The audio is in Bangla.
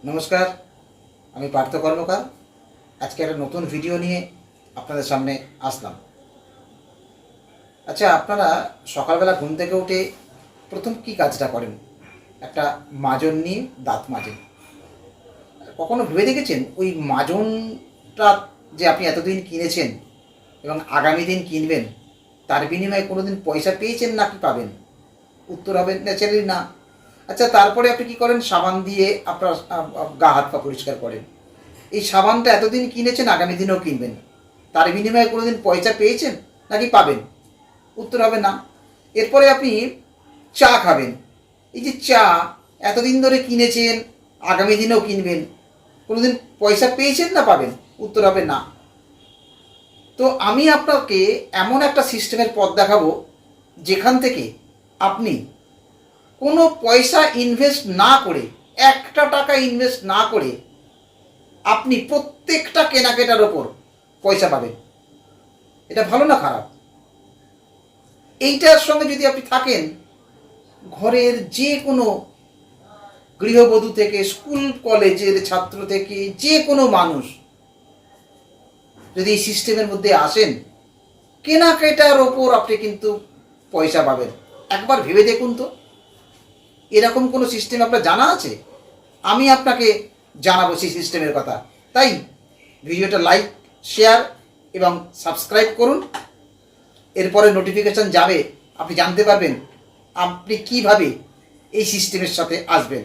নমস্কার, আমি পার্থ কর্মকার। আজকে একটা নতুন ভিডিও নিয়ে আপনাদের সামনে আসলাম। আচ্ছা, আপনারা সকালবেলা ঘুম থেকে উঠে প্রথম কি কাজটা করেন? একটা মাজন নিয়ে দাঁত মাজেন। কখনো ভেবে দেখেছেন ওই মাজনটা যে আপনি এতদিন কিনেছেন এবং আগামী দিন কিনবেন, তার বিনিময়ে কোনো দিন পয়সা পেয়েছেন নাকি পাবেন? উত্তর হবে ন্যাচারালি না। আচ্ছা, তারপরে আপনি কী করেন? সাবান দিয়ে আপনার গা হাত পা পরিষ্কার করেন। এই সাবানটা এতদিন কিনেছেন, আগামী দিনেও কিনবেন, তার বিনিময়ে কোনো দিন পয়সা পেয়েছেন নাকি পাবেন? উত্তর হবে না। এরপরে আপনি চা খাবেন। এই যে চা এতদিন ধরে কিনেছেন, আগামী দিনেও কিনবেন, কোনো দিন পয়সা পেয়েছেন না পাবেন? উত্তর হবে না। তো আমি আপনাকে এমন একটা সিস্টেমের পথ দেখাবো যেখান থেকে আপনি কোনো পয়সা ইনভেস্ট না করে, একটা টাকা ইনভেস্ট না করে আপনি প্রত্যেকটা কেনাকাটার ওপর পয়সা পাবেন। এটা ভালো না খারাপ? এইটার সঙ্গে যদি আপনি থাকেন, ঘরের যে কোনো গৃহবধূ থেকে স্কুল কলেজের ছাত্র থেকে যে কোনো মানুষ যদি এই সিস্টেমের মধ্যে আসেন, কেনাকাটার ওপর আপনি কিন্তু পয়সা পাবেন। একবার ভেবে দেখুন তো, এরকম কোনো সিস্টেম আপনার জানা আছে? আমি আপনাকে জানাবো সেই সিস্টেমের কথা। তাই ভিডিওটা লাইক, শেয়ার এবং সাবস্ক্রাইব করুন। এরপরে নোটিফিকেশান যাবে, আপনি জানতে পারবেন আপনি কিভাবে এই সিস্টেমের সাথে আসবেন।